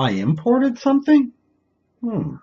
I imported something? Hmm.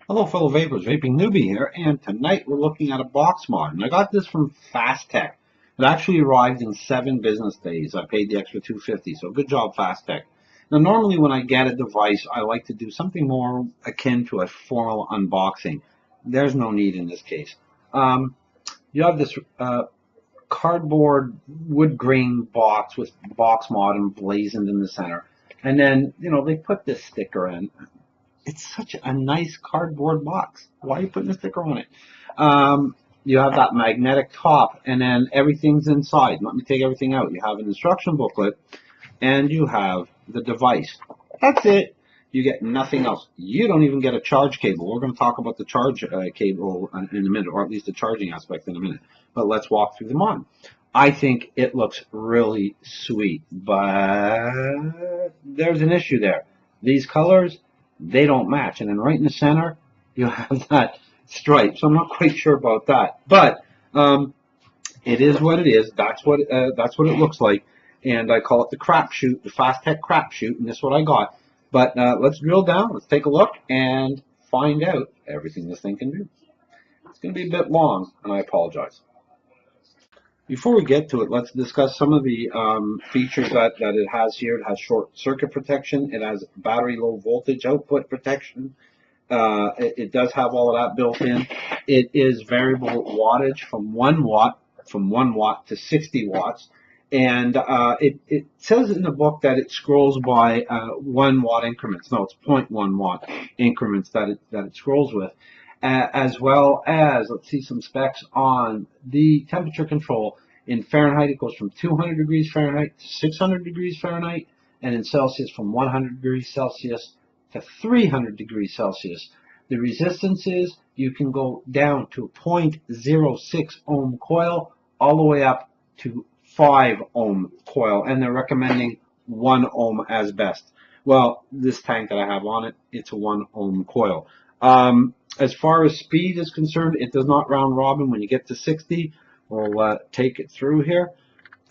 Hello fellow vapors, Vaping Newbie here, and tonight we're looking at a box mod, and I got this from Fasttech. It actually arrived in 7 business days. I paid the extra $2.50, so good job Fasttech. Now normally when I get a device, I like to do something more akin to a formal unboxing. There's no need in this case. You have this cardboard wood grain box with box mod emblazoned in the center, and then they put this sticker in. It's such a nice cardboard box. Why are you putting a sticker on it? You have that magnetic top, and then everything's inside. Let me take everything out. You have an instruction booklet, and you have the device. That's it. You get nothing else. You don't even get a charge cable. We're going to talk about the charge cable in a minute, or at least the charging aspect in a minute. But let's walk through them on. I think it looks really sweet, but there's an issue there. These colors, they don't match, and then right in the center you have that stripe, so I'm not quite sure about that, but it is what it is. That's what it looks like, and I call it the crapshoot, the Fasttech crapshoot, and this is what I got. But let's drill down, let's take a look and find out everything this thing can do. It's going to be a bit long, and I apologize. Before we get to it, let's discuss some of the features that it has here. It has short circuit protection. It has battery low voltage output protection. It does have all of that built in. It is variable wattage from 1 watt to 60 watts. And it says in the book that it scrolls by 1 watt increments. No, it's 0.1 watt increments that it scrolls with. As well as, let's see some specs on the temperature control. In Fahrenheit, it goes from 200 degrees Fahrenheit to 600 degrees Fahrenheit, and in Celsius from 100 degrees Celsius to 300 degrees Celsius. The resistances, you can go down to 0.06 ohm coil all the way up to 5 ohm coil, and they're recommending 1 ohm as best. Well, this tank that I have on it, it's a 1 ohm coil. As far as speed is concerned, it does not round robin. When you get to 60, we'll take it through here.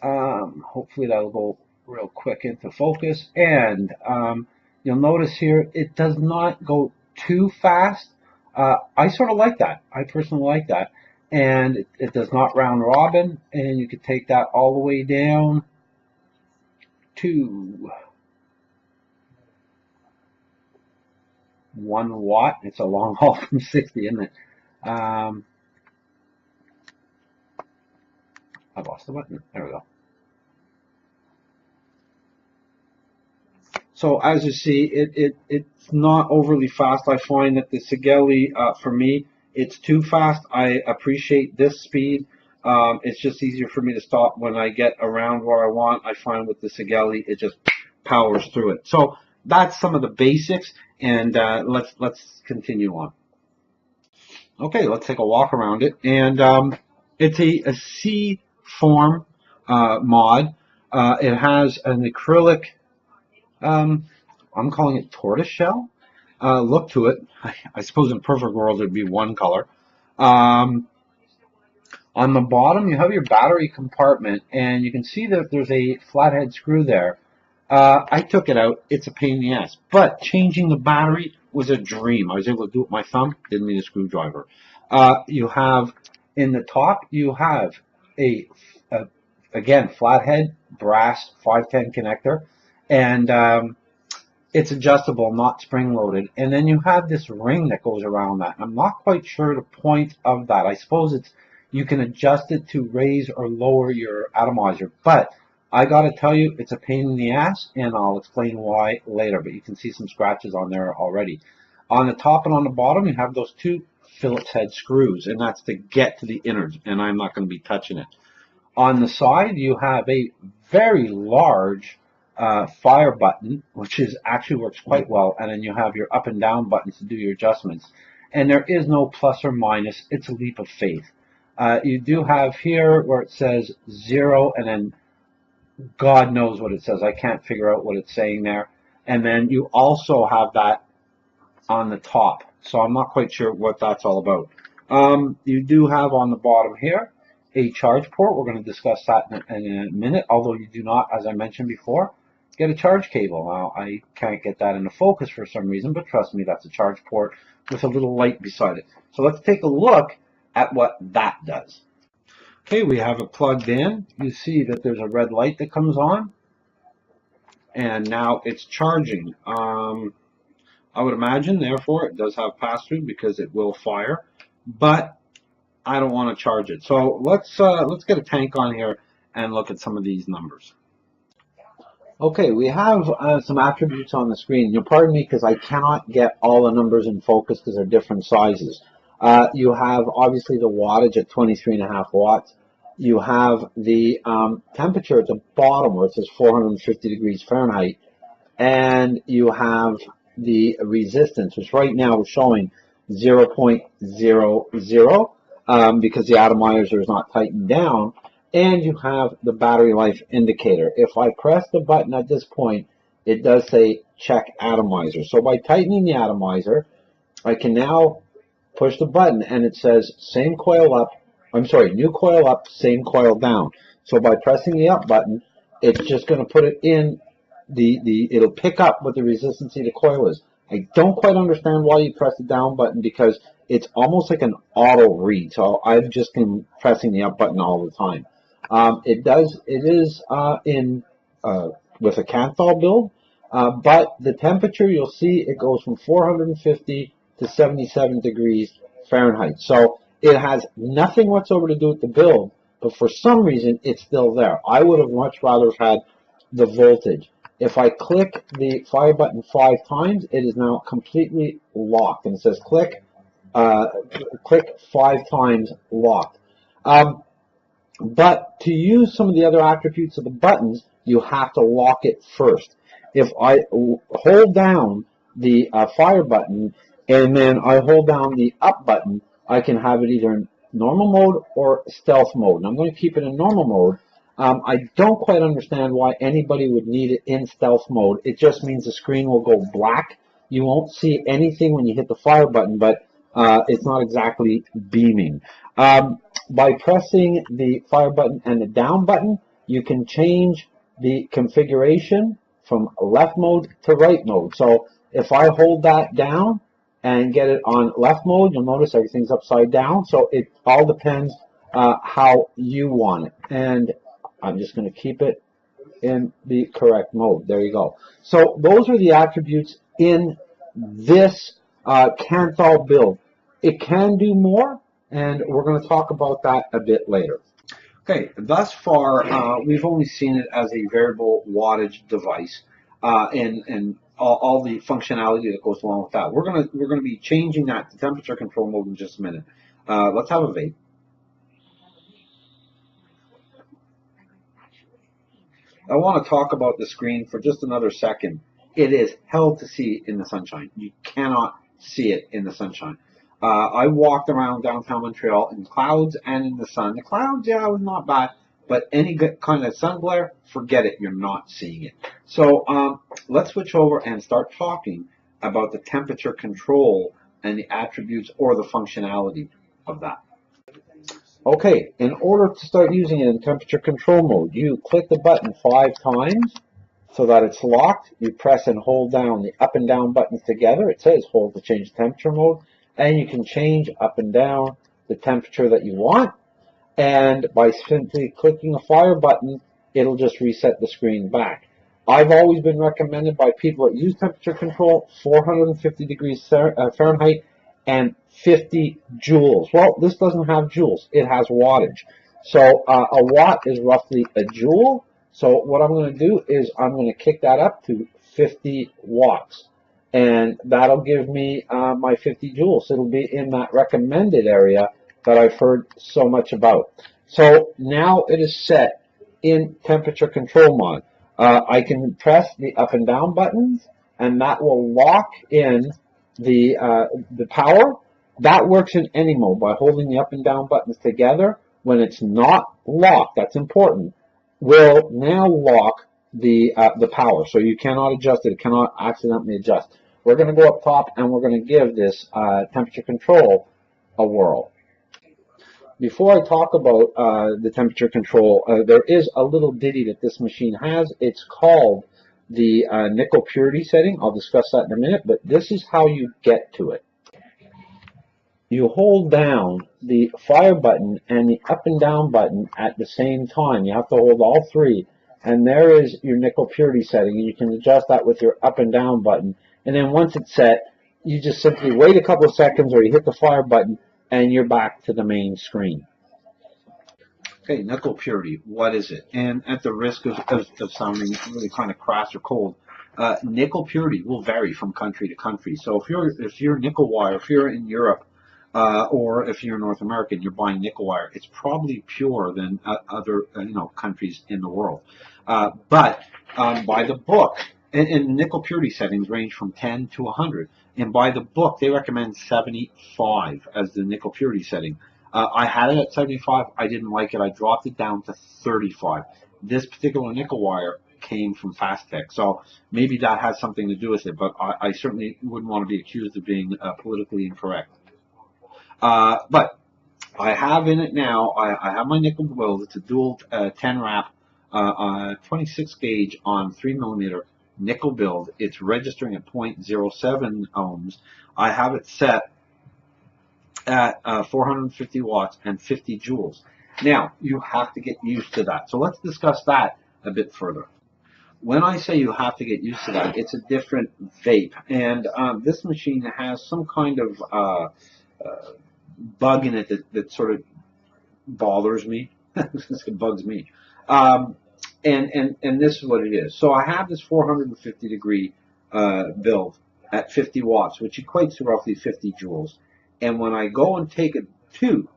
Hopefully that'll go real quick into focus. And you'll notice here, it does not go too fast. I sort of like that. I personally like that. And it does not round robin. And you can take that all the way down to 1 watt. It's a long haul from 60, isn't it? I lost the button. There we go. So as you see, it's not overly fast. I find that the Sigeli, for me, it's too fast. I appreciate this speed. It's just easier for me to stop when I get around where I want. I find with the Sigeli, it just powers through it. So that's some of the basics, and let's continue on. Okay, let's take a walk around it, and it's a C form mod. It has an acrylic, I'm calling it tortoiseshell look to it. I suppose in a perfect world it would be one color. On the bottom you have your battery compartment, and you can see that there's a flathead screw there. I took it out. It's a pain in the ass. But changing the battery was a dream. I was able to do it with my thumb. Didn't need a screwdriver. You have, in the top, you have again, flathead brass 510 connector. And it's adjustable, not spring-loaded. And then you have this ring that goes around that. I'm not quite sure the point of that. I suppose you can adjust it to raise or lower your atomizer. But I gotta tell you, it's a pain in the ass, and I'll explain why later, but you can see some scratches on there already. On the top and on the bottom, you have those 2 Phillips head screws, and that's to get to the innards, and I'm not going to be touching it. On the side, you have a very large fire button, which actually works quite well, and then you have your up and down buttons to do your adjustments. And there is no plus or minus, it's a leap of faith. You do have here where it says 0 and then God knows what it says. I can't figure out what it's saying there. And then you also have that on the top. So I'm not quite sure what that's all about. You do have on the bottom here a charge port. We're going to discuss that in a minute, although you do not, as I mentioned before, get a charge cable. Now, I can't get that into focus for some reason, but trust me, that's a charge port with a little light beside it. So let's take a look at what that does. Okay, we have it plugged in. You see that there's a red light that comes on, and now it's charging. I would imagine, therefore, it does have pass-through because it will fire, but I don't want to charge it. So let's get a tank on here and look at some of these numbers. Okay, we have some attributes on the screen. You'll pardon me because I cannot get all the numbers in focus because they're different sizes. You have obviously the wattage at 23.5 watts. You have the temperature at the bottom where it says 450 degrees Fahrenheit, and you have the resistance, which right now is showing 0.00 because the atomizer is not tightened down, and you have the battery life indicator. If I press the button at this point, it does say check atomizer. So by tightening the atomizer, I can now push the button and it says same coil up, new coil up, same coil down. So by pressing the up button, it's just going to put it in it'll pick up what the resistance of the coil is. I don't quite understand why you press the down button because it's almost like an auto read. So I've just been pressing the up button all the time. It is in with a Kanthal build, but the temperature you'll see it goes from 450 to 77 degrees Fahrenheit. So it has nothing whatsoever to do with the build, but for some reason it's still there. I would have much rather had the voltage. If I click the fire button 5 times, it is now completely locked, and it says click 5 times locked. But to use some of the other attributes of the buttons, you have to lock it first. If I hold down the fire button and then I hold down the up button, I can have it either in normal mode or stealth mode. And I'm going to keep it in normal mode. I don't quite understand why anybody would need it in stealth mode. It just means the screen will go black. You won't see anything when you hit the fire button, but it's not exactly beaming. By pressing the fire button and the down button, you can change the configuration from left mode to right mode. So if I hold that down and get it on left mode, you'll notice everything's upside down. So it all depends how you want it. And I'm just going to keep it in the correct mode. There you go. So those are the attributes in this Kanthal build. It can do more, and we're going to talk about that a bit later. Okay, thus far we've only seen it as a variable wattage device, and all the functionality that goes along with that. We're gonna be changing that to temperature control mode in just a minute. Let's have a vape. I want to talk about the screen for just another second. It is hell to see in the sunshine. You cannot see it in the sunshine. I walked around downtown Montreal in clouds and in the sun. The clouds, yeah, was not bad, but any kind of sun glare, forget it. You're not seeing it. So let's switch over and start talking about the temperature control and the attributes or the functionality of that. Okay, in order to start using it in temperature control mode, you click the button 5 times so that it's locked. You press and hold down the up and down buttons together. It says hold to change temperature mode, and you can change up and down the temperature that you want. And by simply clicking the fire button, it'll just reset the screen back. I've always been recommended by people that use temperature control 450 degrees Fahrenheit and 50 joules. Well, this doesn't have joules. It has wattage. So a watt is roughly a joule. So what I'm going to do is I'm going to kick that up to 50 watts. And that'll give me my 50 joules. It'll be in that recommended area that I've heard so much about. So now it is set in temperature control mode. I can press the up and down buttons, and that will lock in the power. That works in any mode by holding the up and down buttons together. When it's not locked, that's important. will now lock the power. So you cannot adjust it. It cannot accidentally adjust. We're going to go up top and we're going to give this temperature control a whirl. Before I talk about the temperature control, there is a little ditty that this machine has. It's called the nickel purity setting. I'll discuss that in a minute, but this is how you get to it. You hold down the fire button and the up and down button at the same time. You have to hold all three, and there is your nickel purity setting, and you can adjust that with your up and down button. And then once it's set, you just simply wait a couple of seconds, or you hit the fire button, and you're back to the main screen. Okay, nickel purity, what is it? And at the risk of sounding really kind of crass or cold, nickel purity will vary from country to country. So if you're nickel wire, if you're in Europe, or if you're North American, you're buying nickel wire, it's probably purer than other countries in the world. But by the book, and nickel purity settings range from 10 to 100. And by the book, they recommend 75 as the nickel purity setting. I had it at 75. I didn't like it. I dropped it down to 35. This particular nickel wire came from Fasttech, so maybe that has something to do with it, but I certainly wouldn't want to be accused of being politically incorrect. But I have in it now, I have my nickel build. It's a dual 10 wrap, 26 gauge on 3mm nickel build. It's registering at 0.07 ohms. I have it set at 450 watts and 50 joules. Now, you have to get used to that. So let's discuss that a bit further. When I say you have to get used to that, it's a different vape. And this machine has some kind of bug in it that sort of bothers me. It bugs me. And this is what it is. So I have this 450 degree build at 50 watts, which equates to roughly 50 joules. And when I go and take it to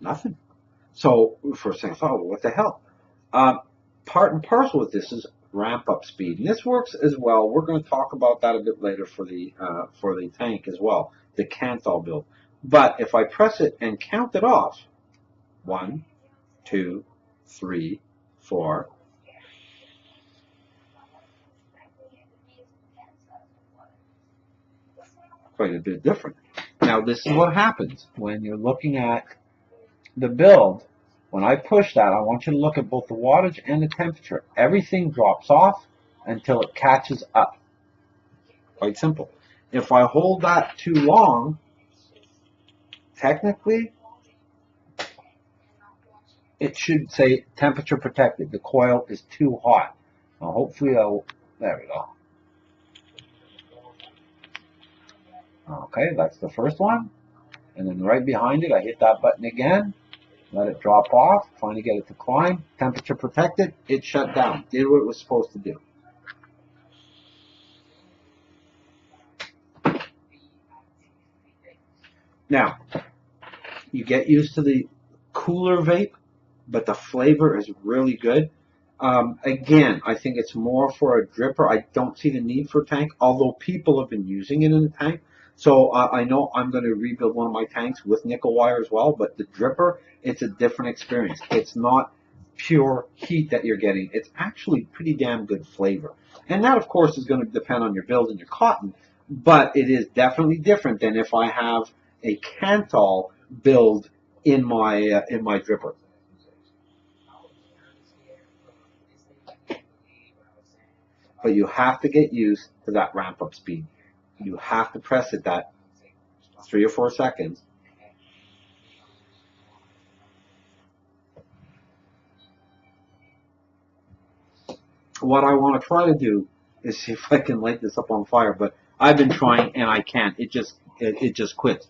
nothing. So for a second, I thought, well, what the hell? Part and parcel with this is ramp up speed, and this works as well. We're going to talk about that a bit later for the tank as well, the Canthal build. But if I press it and count it off, 1, 2, 3, 4. Quite a bit different. Now this is what happens when you're looking at the build. When I push that, I want you to look at both the wattage and the temperature. Everything drops off until it catches up. Quite simple. If I hold that too long, technically, it should say temperature protected. The coil is too hot. Now hopefully there we go. Okay, that's the first one. And then right behind it, I hit that button again. Let it drop off, trying to get it to climb. Temperature protected, it shut down. Did what it was supposed to do. Now, you get used to the cooler vape, but the flavor is really good. Again, I think it's more for a dripper. I don't see the need for a tank, although people have been using it in a tank. So I know I'm going to rebuild one of my tanks with nickel wire as well, but the dripper, it's a different experience. It's not pure heat that you're getting. It's actually pretty damn good flavor. And that, of course, is going to depend on your build and your cotton, but it is definitely different than if I have a Canthal build in my dripper. But you have to get used to that ramp up speed. You have to press it that 3 or 4 seconds. What I want to try to do is see if I can light this up on fire, but I've been trying and I can't. It just quits.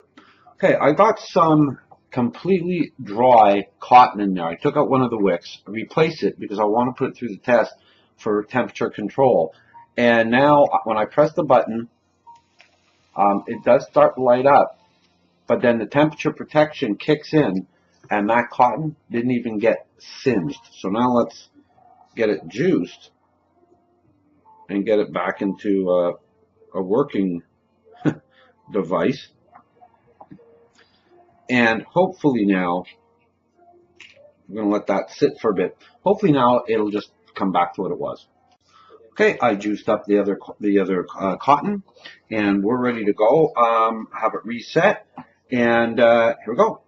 Okay, I got some completely dry cotton in there. I took out one of the wicks, replaced it because I want to put it through the test for temperature control. And now when I press the button, it does start to light up, but then the temperature protection kicks in and that cotton didn't even get singed. So now let's get it juiced and get it back into a working device. And hopefully now, I'm going to let that sit for a bit. Hopefully now it'll just come back to what it was. Okay, I juiced up the other cotton, and we're ready to go. Have it reset, and here we go.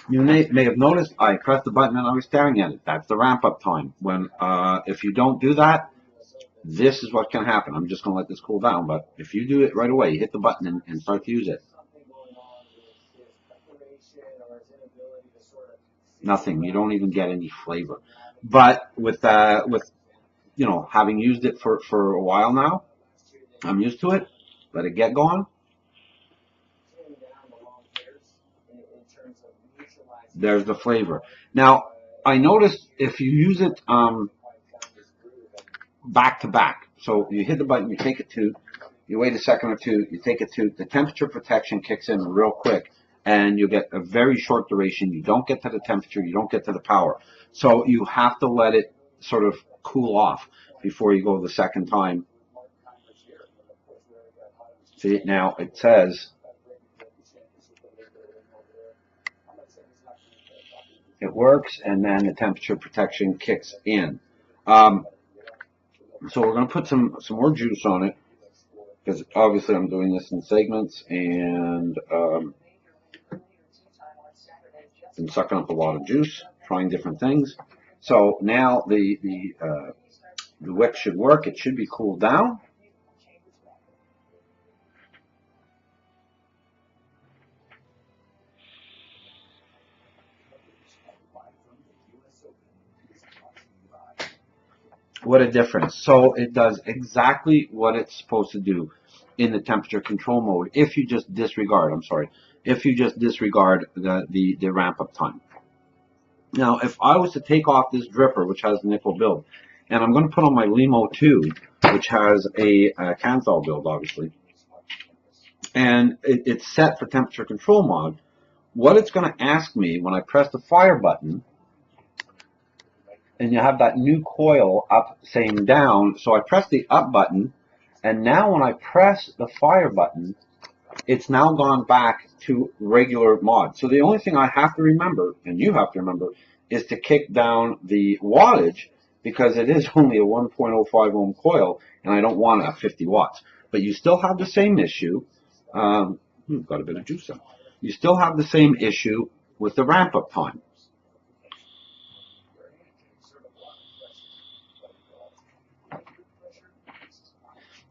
You may have noticed I pressed the button and I was staring at it. That's the ramp up time. When if you don't do that, this is what can happen. I'm just going to let this cool down, but if you do it right away, you hit the button and start to use it. Nothing. You don't even get any flavor. But with having used it for a while now, I'm used to it. Let it get going. There's the flavor. Now, I noticed if you use it back to back, so you hit the button, you take a toot, you wait a second or two, you take a toot, the temperature protection kicks in real quick, and you get a very short duration. You don't get to the temperature, you don't get to the power. So you have to let it sort of cool off before you go the second time. See, now it says it works, and then the temperature protection kicks in. So we're going to put some more juice on it, because obviously I'm doing this in segments, and been sucking up a lot of juice, trying different things. So now the wick should work. It should be cooled down. What a difference. So it does exactly what it's supposed to do in the temperature control mode if you just disregard, the ramp up time. Now, if I was to take off this dripper, which has nickel build, and I'm going to put on my Limo 2, which has a Kanthal build, obviously, and it's set for temperature control mode, what it's going to ask me when I press the fire button, and you have that new coil up saying down, so I press the up button, and now when I press the fire button, it's now gone back to regular mod. So the only thing I have to remember, and you have to remember, is to kick down the wattage, because it is only a 1.05 ohm coil, and I don't want a 50 watts. But you still have the same issue. Got a bit of juice on. You still have the same issue with the ramp up time.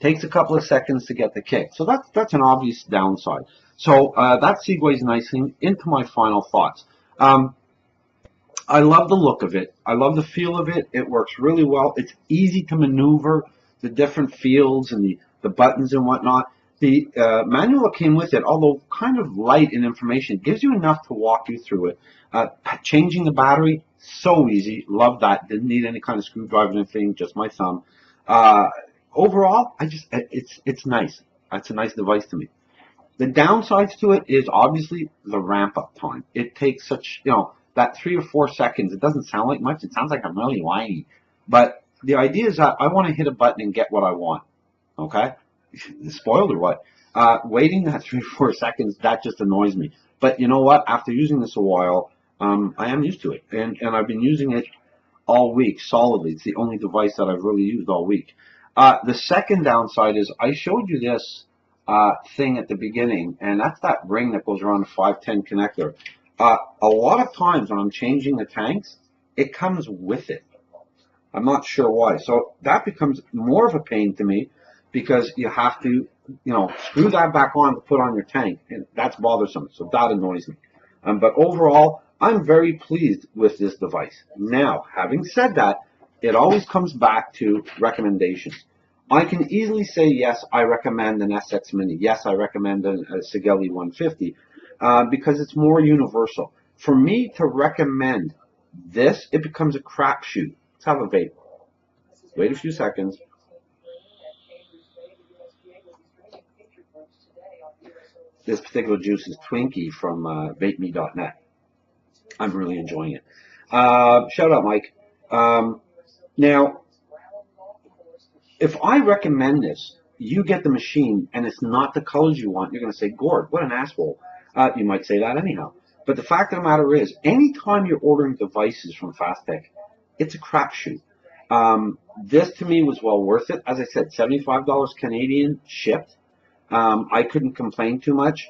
Takes a couple of seconds to get the kick. So that's an obvious downside. So that segues nicely into my final thoughts. I love the look of it. I love the feel of it. It works really well. It's easy to maneuver the different fields and the buttons and whatnot. The manual that came with it, although kind of light in information, gives you enough to walk you through it. Changing the battery, so easy. Love that. Didn't need any kind of screwdriver or anything, just my thumb. Overall, it's nice. That's a nice device to me. The downsides to it is obviously the ramp up time. It takes such, that 3 or 4 seconds. It doesn't sound like much. It sounds like I'm really whiny. But the idea is that I want to hit a button and get what I want. Okay? Spoiled or what? Waiting that 3 or 4 seconds, that just annoys me. But you know what? After using this a while, I am used to it. And I've been using it all week solidly. It's the only device that I've really used all week. The second downside is I showed you this thing at the beginning, and that's that ring that goes around the 510 connector. A lot of times when I'm changing the tanks, it comes with it. I'm not sure why. So that becomes more of a pain to me, because you have to, screw that back on to put on your tank, and that's bothersome. So that annoys me. But overall, I'm very pleased with this device. Now, having said that, it always comes back to recommendations. I can easily say, yes, I recommend an SX Mini. Yes, I recommend a Sigelei 150 because it's more universal. For me to recommend this, it becomes a crapshoot. Let's have a vape. Wait a few seconds. This particular juice is Twinkie from vapeme.net. I'm really enjoying it. Shout out, Mike. Now, if I recommend this, you get the machine and it's not the colors you want, you're going to say, Gord, what an asshole. You might say that anyhow. But the fact of the matter is, anytime you're ordering devices from Fasttech, it's a crapshoot. This to me was well worth it. As I said, $75 Canadian shipped. I couldn't complain too much.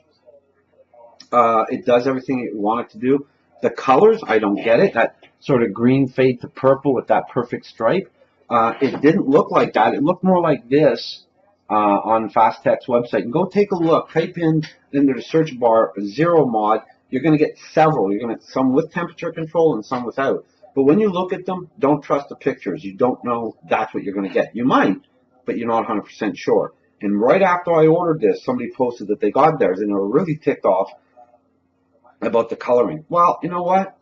It does everything it wanted to do. The colors, I don't get it. That sort of green fade to purple with that perfect stripe. It didn't look like that. It looked more like this on Fasttech's website. And go take a look. Type in into the search bar Zero Mod. You're going to get several. You're going to get some with temperature control and some without. But when you look at them, don't trust the pictures. You don't know that's what you're going to get. You might, but you're not 100% sure. And right after I ordered this, somebody posted that they got theirs, and they were really ticked off about the coloring. Well, you know what?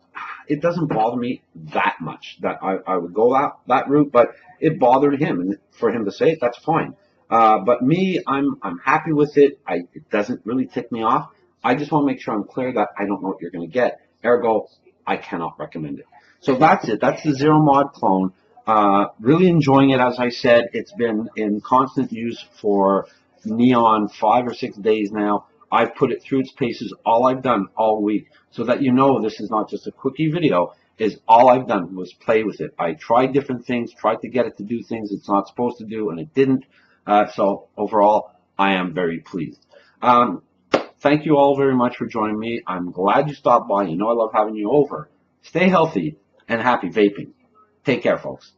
It doesn't bother me that much that I would go that route, but it bothered him, and for him to say it, that's fine. But me, I'm happy with it. It doesn't really tick me off. I just want to make sure I'm clear that I don't know what you're going to get. Ergo, I cannot recommend it. So that's it. That's the Zero Mod clone. Really enjoying it. As I said, it's been in constant use for neon 5 or 6 days now. I've put it through its paces. All I've done all week, so that you know this is not just a quickie video, is all I've done was play with it. I tried different things, tried to get it to do things it's not supposed to do, and it didn't. So overall, I am very pleased. Thank you all very much for joining me. I'm glad you stopped by. You know I love having you over. Stay healthy and happy vaping. Take care, folks.